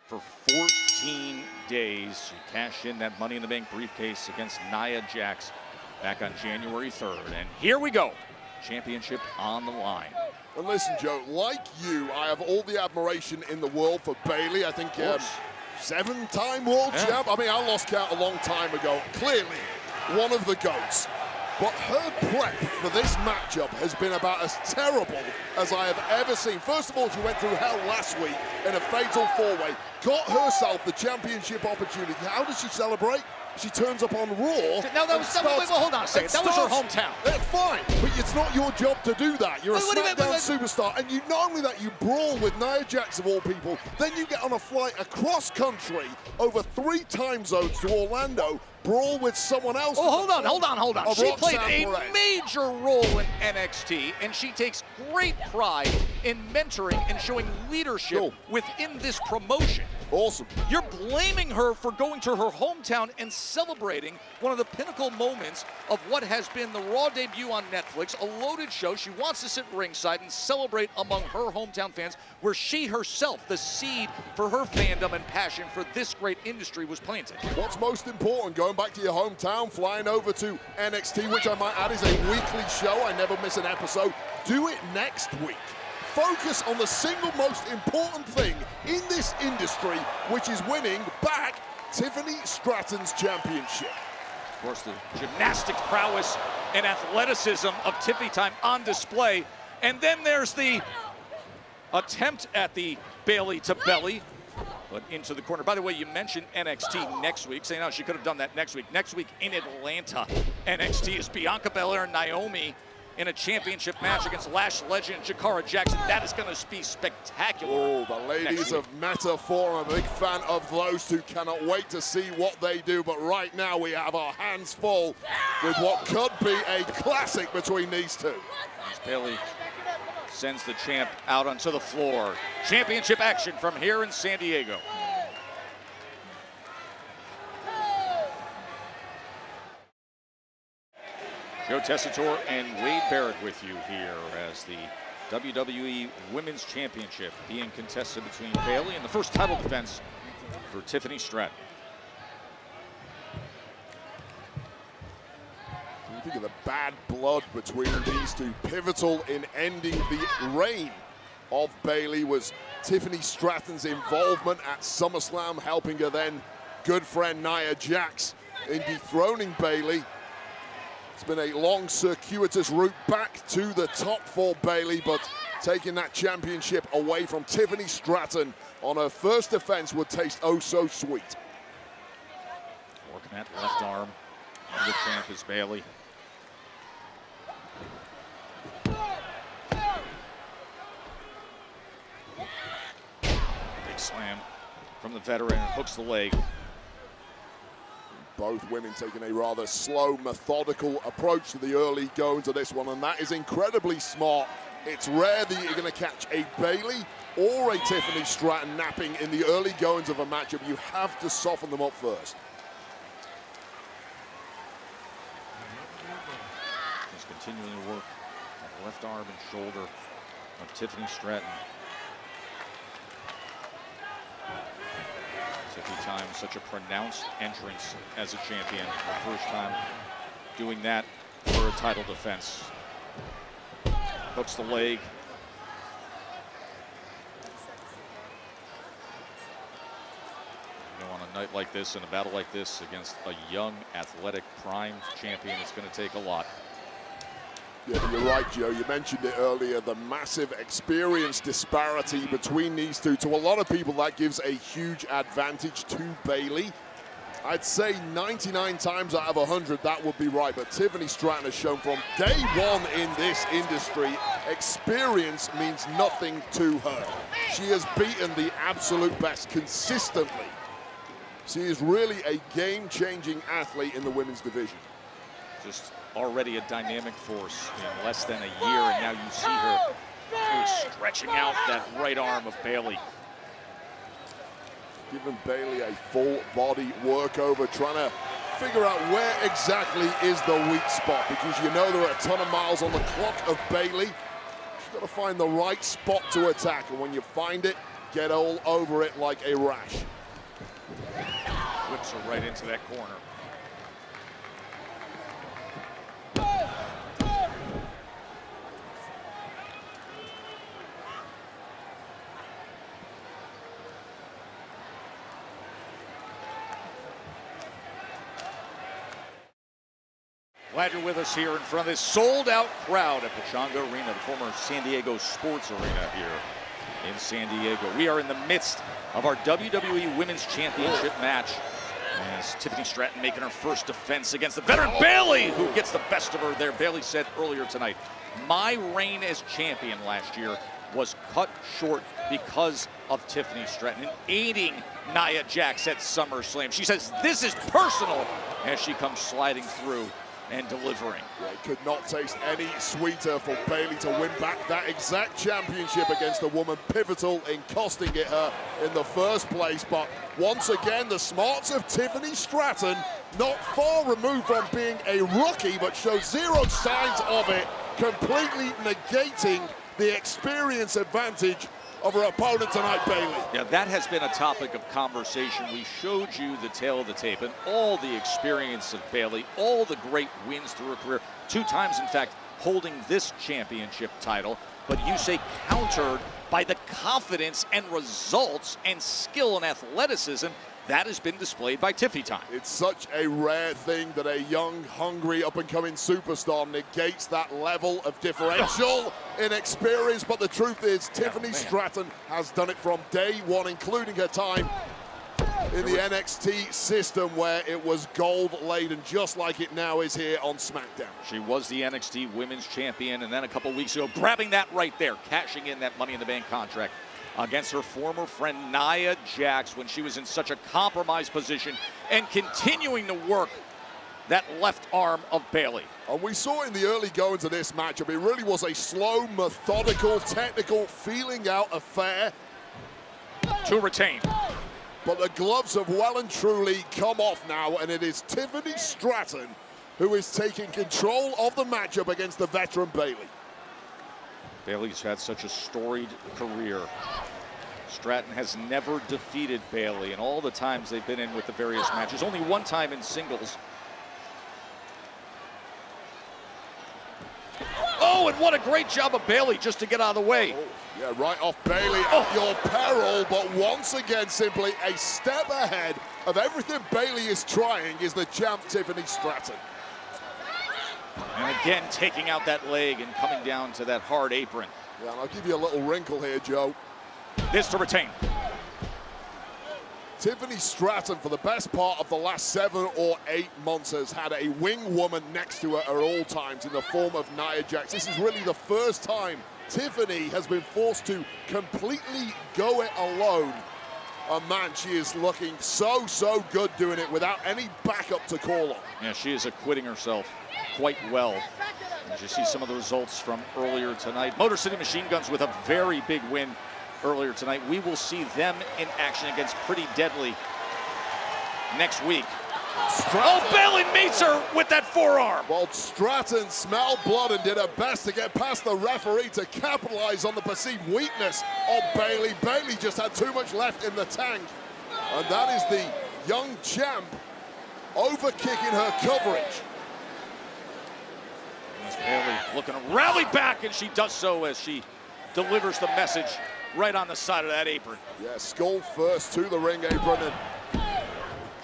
for 14 days. She cashed in that Money in the Bank briefcase against Nia Jax back on January 3rd. And here we go. Championship on the line. And listen, Joe, like you, I have all the admiration in the world for Bayley. I think 7-time world champ. I mean, I lost count a long time ago. Clearly, one of the GOATs. But her prep for this matchup has been about as terrible as I have ever seen. First of all, she went through hell last week in a fatal four-way, got herself the championship opportunity. How does she celebrate? She turns up on Raw. No, that was hold on a second. That was her hometown. That's fine, but it's not your job to do that. You're a SmackDown superstar, and you not only that, you brawl with Nia Jax of all people, then you get on a flight across country over 3 time zones to Orlando, brawl with someone else. Oh, hold on. She played a major role in NXT, and she takes great pride in mentoring and showing leadership within this promotion. Awesome. You're blaming her for going to her hometown and celebrating one of the pinnacle moments of what has been the Raw debut on Netflix, a loaded show. She wants to sit ringside and celebrate among her hometown fans, where she herself, the seed for her fandom and passion for this great industry, was planted. What's most important, going back to your hometown, flying over to NXT, which I might add is a weekly show. I never miss an episode. Do it next week. Focus on the single most important thing in this industry, which is winning back Tiffany Stratton's championship. Of course, the gymnastic prowess and athleticism of Tiffy Time on display. And then there's the attempt at the Bayley to belly, but into the corner. By the way, you mentioned NXT next week, saying, oh, she could have done that next week. Next week in Atlanta, NXT is Bianca Belair and Naomi in a championship match against Lash legend Jakara Jackson. That is going to be spectacular. Oh, the ladies of Metafor. I'm a big fan of those two. Cannot wait to see what they do. But right now we have our hands full with what could be a classic between these two. As Bayley sends the champ out onto the floor. Championship action from here in San Diego. Joe Tessitore and Wade Barrett with you here as the WWE Women's Championship being contested between Bayley and the first title defense for Tiffany Stratton. You think of the bad blood between these two. Pivotal in ending the reign of Bayley was Tiffany Stratton's involvement at SummerSlam, helping her then good friend Nia Jax in dethroning Bayley. It's been a long, circuitous route back to the top for Bayley, but taking that championship away from Tiffany Stratton on her first defense would taste oh so sweet. Working that left arm of the champ is Bayley. Big slam from the veteran, hooks the leg. Both women taking a rather slow, methodical approach to the early goings of this one, and that is incredibly smart. It's rare that you're going to catch a Bayley or a Tiffany Stratton napping in the early goings of a matchup. You have to soften them up first. Just continuing to work on the left arm and shoulder of Tiffany Stratton. Tiffy Time, such a pronounced entrance as a champion. Her first time doing that for a title defense. Hooks the leg. You know, on a night like this, in a battle like this, against a young, athletic, prime champion, it's going to take a lot. Yeah, you're right, Joe. You mentioned it earlier, the massive experience disparity between these two. To a lot of people, that gives a huge advantage to Bayley. I'd say 99 times out of 100, that would be right. But Tiffany Stratton has shown from day one in this industry, experience means nothing to her. She has beaten the absolute best consistently. She is really a game-changing athlete in the women's division. Just already a dynamic force in less than a year, and now you see her really stretching out that right arm of Bayley. Giving Bayley a full body workover, trying to figure out where exactly is the weak spot, because you know there are a ton of miles on the clock of Bayley. She's got to find the right spot to attack, and when you find it, get all over it like a rash. Whips her right into that corner. Glad you're with us here in front of this sold-out crowd at Pechanga Arena, the former San Diego Sports Arena here in San Diego. We are in the midst of our WWE Women's Championship match as Tiffany Stratton making her first defense against the veteran Bayley, who gets the best of her there. Bayley said earlier tonight, my reign as champion last year was cut short because of Tiffany Stratton and aiding Nia Jax at SummerSlam. She says this is personal as she comes sliding through and delivering. Yeah, it could not taste any sweeter for Bayley to win back that exact championship against the woman pivotal in costing it her in the first place. But once again, the smarts of Tiffany Stratton, not far removed from being a rookie, but showed zero signs of it, completely negating the experience advantage of her opponent tonight, Bayley. Yeah, that has been a topic of conversation. We showed you the tail of the tape and all the experience of Bayley, all the great wins through her career, 2 times, in fact, holding this championship title. But you say countered by the confidence and results and skill and athleticism that has been displayed by Tiffy Time. It's such a rare thing that a young, hungry, up-and-coming superstar negates that level of differential in experience. But the truth is, Tiffany Stratton has done it from day one, including her time in the NXT system, where it was gold-laden, just like it now is here on SmackDown. She was the NXT Women's Champion, and then a couple weeks ago, grabbing that right there, cashing in that Money in the Bank contract against her former friend Nia Jax when she was in such a compromised position, and continuing to work that left arm of Bayley. And we saw in the early goings of this matchup, it really was a slow, methodical, technical, feeling out affair. To retain. But the gloves have well and truly come off now, and it is Tiffany Stratton who is taking control of the matchup against the veteran Bayley. Bayley's had such a storied career. Stratton has never defeated Bayley in all the times they've been in with the various matches. Only one time in singles. Oh, and what a great job of Bayley just to get out of the way. Oh, yeah, right off Bayley at your peril, but once again, simply a step ahead of everything Bayley is trying is the champ Tiffany Stratton. And again, taking out that leg and coming down to that hard apron. Yeah, and I'll give you a little wrinkle here, Joe. This to retain. Tiffany Stratton, for the best part of the last 7 or 8 months, has had a wing woman next to her at all times in the form of Nia Jax. This is really the first time Tiffany has been forced to completely go it alone. And man, she is looking so good doing it without any backup to call on. Yeah, she is acquitting herself quite well. As you see some of the results from earlier tonight. Motor City Machine Guns with a very big win earlier tonight. We will see them in action against Pretty Deadly next week. Oh, Bayley meets her with that forearm. Well, Stratton smelled blood and did her best to get past the referee to capitalize on the perceived weakness of Bayley. Bayley just had too much left in the tank. And that is the young champ overkicking her coverage. As Bayley looking to rally back, and she does so as she delivers the message right on the side of that apron. Yeah, skull first to the ring apron, and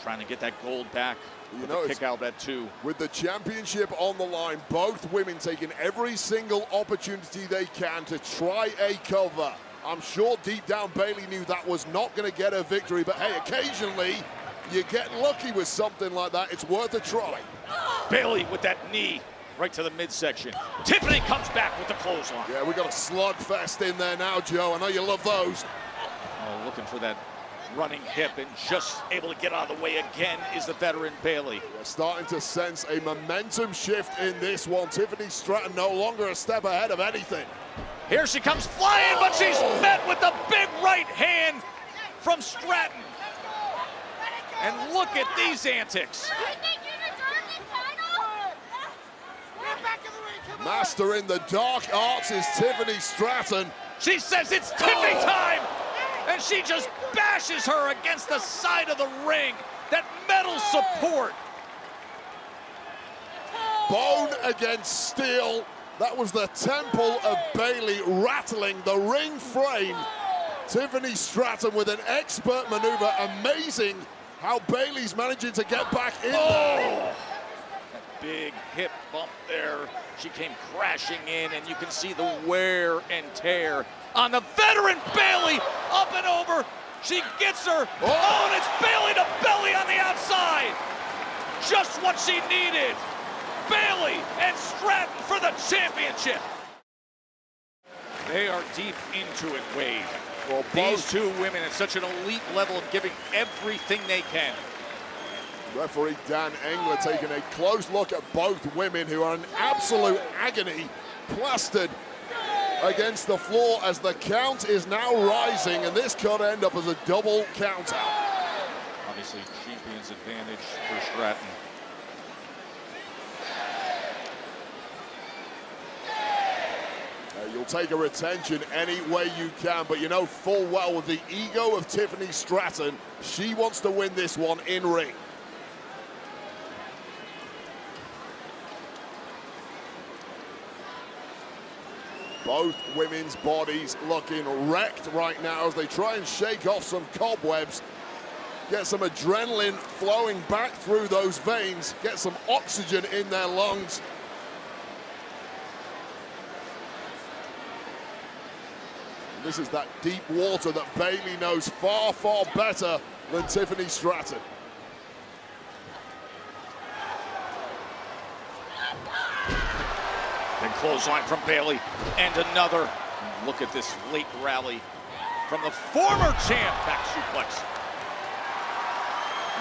trying to get that gold back. You know, kick out that 2. With the championship on the line, both women taking every single opportunity they can to try a cover. I'm sure deep down Bayley knew that was not going to get her victory, but hey, occasionally you get lucky with something like that. It's worth a try. Bayley with that knee right to the midsection. Tiffany comes back with the clothesline. Yeah, we got a slugfest in there now, Joe. I know you love those. Oh, looking for that running hip, and just able to get out of the way again is the veteran Bayley. We're starting to sense a momentum shift in this one. Tiffany Stratton no longer a step ahead of anything. Here she comes flying, but she's met with the big right hand from Stratton. And look at these antics. Master in the dark arts is Tiffany Stratton. She says it's Tiffany time. and she just bashes her against the side of the ring. That metal support. Bone against steel. That was the temple of Bayley rattling the ring frame. Tiffany Stratton with an expert maneuver. Amazing how Bayley's managing to get back in there. That big hip bump there. She came crashing in, and you can see the wear and tear on the veteran Bayley. Up and over. She gets her. Oh, and it's Bayley to belly on the outside. Just what she needed. Bayley and Stratton for the championship. They are deep into it, Wade. Well, these two women at such an elite level of giving everything they can. Referee Dan Engler taking a close look at both women who are in absolute agony, plastered against the floor as the count is now rising, and this could end up as a double count out. Obviously, champion's advantage for Stratton. You'll take her attention any way you can, but you know full well with the ego of Tiffany Stratton, she wants to win this one in ring. Both women's bodies looking wrecked right now as they try and shake off some cobwebs, get some adrenaline flowing back through those veins, get some oxygen in their lungs. This is that deep water that Bayley knows far, far better than Tiffany Stratton. Then clothesline from Bayley, and another. Look at this late rally from the former champ. Back suplex.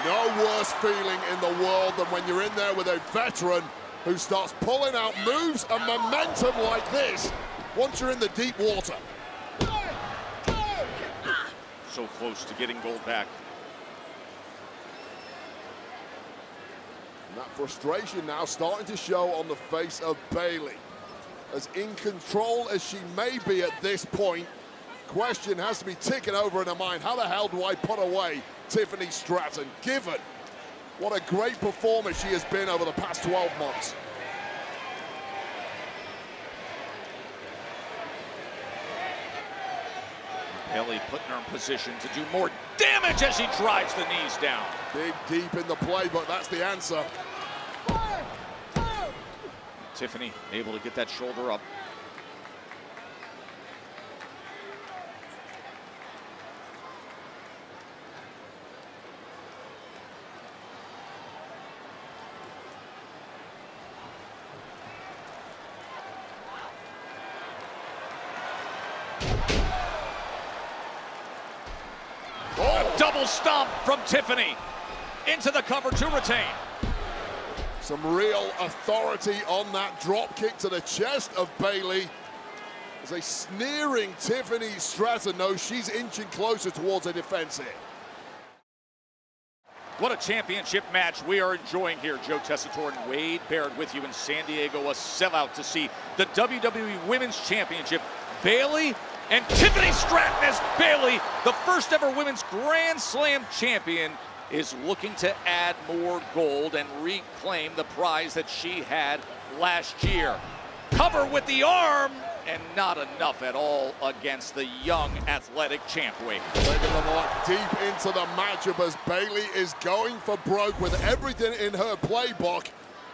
No worse feeling in the world than when you're in there with a veteran who starts pulling out moves and momentum like this once you're in the deep water. So close to getting gold back. And that frustration now starting to show on the face of Bayley. As in control as she may be at this point, question has to be ticking over in her mind. How the hell do I put away Tiffany Stratton, given what a great performer she has been over the past 12 months? Bayley putting her in position to do more damage as she drives the knees down. Big deep in the playbook, that's the answer. Tiffany able to get that shoulder up. A double stomp from Tiffany into the cover to retain. Some real authority on that drop kick to the chest of Bayley. As a sneering Tiffany Stratton knows she's inching closer towards a defense here. What a championship match we are enjoying here. Joe Tessitore and Wade Barrett with you in San Diego. A sellout to see the WWE Women's Championship. Bayley and Tiffany Stratton as Bayley, the first ever Women's Grand Slam champion, is looking to add more gold and reclaim the prize that she had last year. Cover with the arm, and not enough at all against the young athletic champ. Wade. Taking the mark deep into the matchup as Bayley is going for broke with everything in her playbook.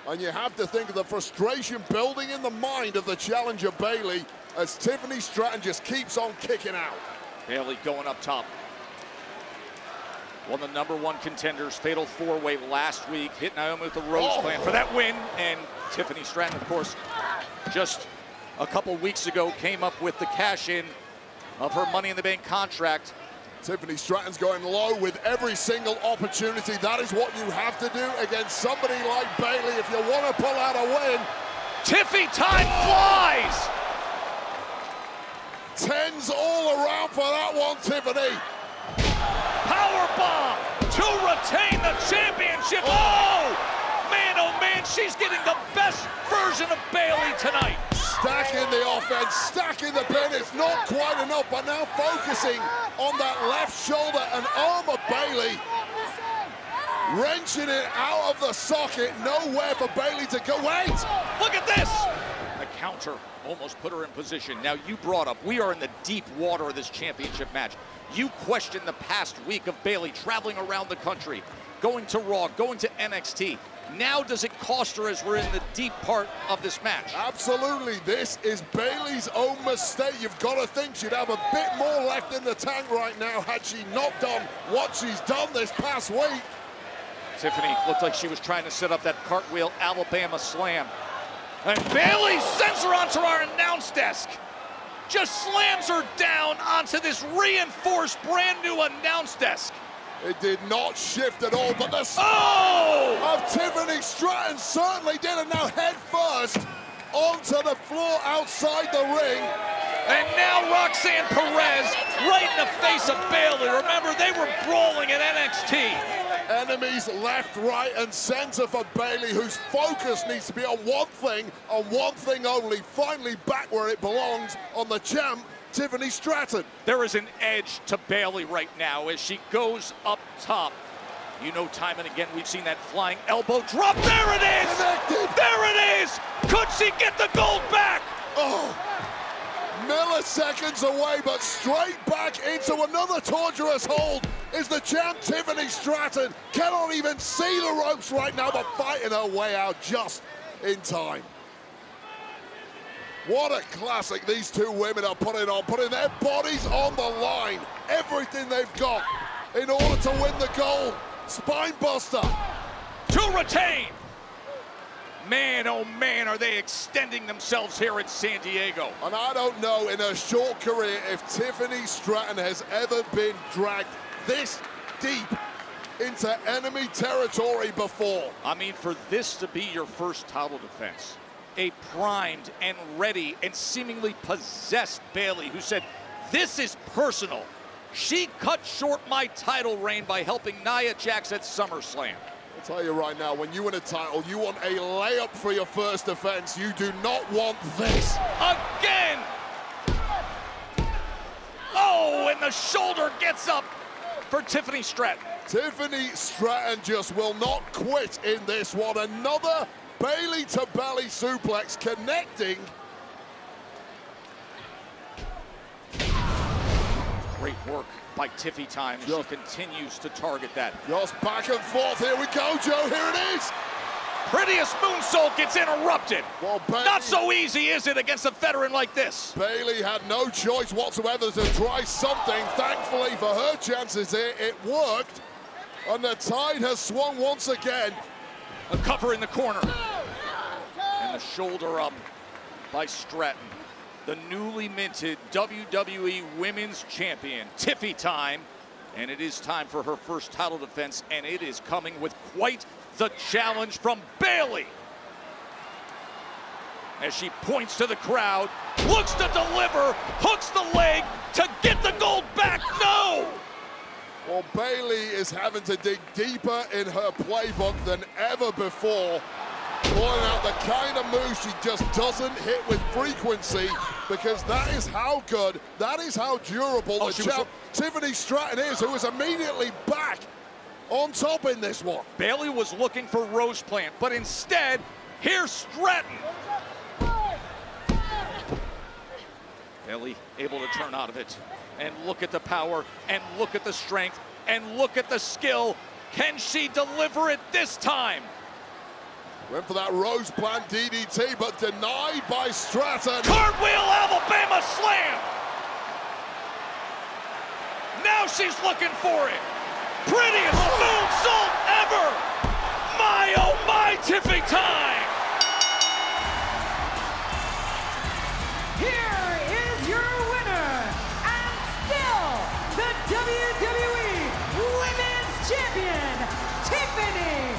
And you have to think of the frustration building in the mind of the challenger Bayley as Tiffany Stratton just keeps on kicking out. Bayley going up top. Won the #1 contenders fatal four-way last week. Hit Naomi with the Rose Plan for that win. And Tiffany Stratton, of course, just a couple weeks ago came up with the cash-in of her Money in the Bank contract. Tiffany Stratton's going low with every single opportunity. That is what you have to do against somebody like Bayley if you want to pull out a win. Tiffy time flies! Tens all around for that one, Tiffany. Powerbomb to retain the championship. Oh, man, she's getting the best version of Bayley tonight. Stacking the offense, stacking the pin. It's not quite enough, but now focusing on that left shoulder and arm of Bayley. Wrenching it out of the socket, nowhere for Bayley to go. Wait! Look at this! The counter almost put her in position. Now you brought up, we are in the deep water of this championship match. You questioned the past week of Bayley traveling around the country, going to Raw, going to NXT. Now does it cost her as we're in the deep part of this match? Absolutely, this is Bayley's own mistake. You've got to think she'd have a bit more left in the tank right now had she not done what she's done this past week. Tiffany looked like she was trying to set up that cartwheel Alabama slam. And Bayley sends her onto our announce desk. Just slams her down onto this reinforced brand new announce desk. It did not shift at all, but the of Tiffany Stratton certainly did, and now head first onto the floor outside the ring. And now Roxanne Perez right in the face of Bayley. Remember, they were brawling at NXT. Enemies left, right, and center for Bayley, whose focus needs to be on one thing only, finally back where it belongs, on the champ, Tiffany Stratton. There is an edge to Bayley right now as she goes up top. You know, time and again, we've seen that flying elbow drop. There it is! Connected. There it is! Could she get the gold back? Oh, milliseconds away, but straight back into another torturous hold is the champ, Tiffany Stratton. Cannot even see the ropes right now, but fighting her way out just in time. What a classic these two women are putting on, putting their bodies on the line, everything they've got in order to win the gold. Spine buster. To retain. Man, oh man, are they extending themselves here in San Diego. And I don't know in her short career if Tiffany Stratton has ever been dragged this deep into enemy territory before. I mean, for this to be your first title defense, a primed and ready and seemingly possessed Bayley who said, this is personal. She cut short my title reign by helping Nia Jax at SummerSlam. I'll tell you right now, when you win a title, you want a layup for your first defense. You do not want this. Again! Oh, and the shoulder gets up for Tiffany Stratton. Tiffany Stratton just will not quit in this one. Another Bayley to belly suplex connecting. Great work by Tiffy Time as she continues to target that. Just back and forth. Here we go, Joe. Here it is. Prettiest moonsault gets interrupted. Well, Bayley, not so easy, is it, against a veteran like this? Bayley had no choice whatsoever to try something. Thankfully for her chances here, it worked. And the tide has swung once again. A cover in the corner. And the shoulder up by Stratton. The newly minted WWE Women's Champion, Tiffy Time. And it is time for her first title defense, and it is coming with quite the challenge from Bayley. As she points to the crowd, looks to deliver, hooks the leg to get the gold back. No! Well, Bayley is having to dig deeper in her playbook than ever before, pulling out the kind of moves she just doesn't hit with frequency, because that is how good, that is how durable the champ Tiffany Stratton is, who is immediately back on top in this one. Bayley was looking for Rose Plant, but instead, here's Stratton. Bayley able to turn out of it. And look at the power, and look at the strength, and look at the skill. Can she deliver it this time? Went for that Rose Plant DDT, but denied by Stratton. Cartwheel Alabama slam! Now she's looking for it. Prettiest moonsault ever! My, oh my, Tiffy Time! Here is your winner, and still the WWE Women's Champion, Tiffany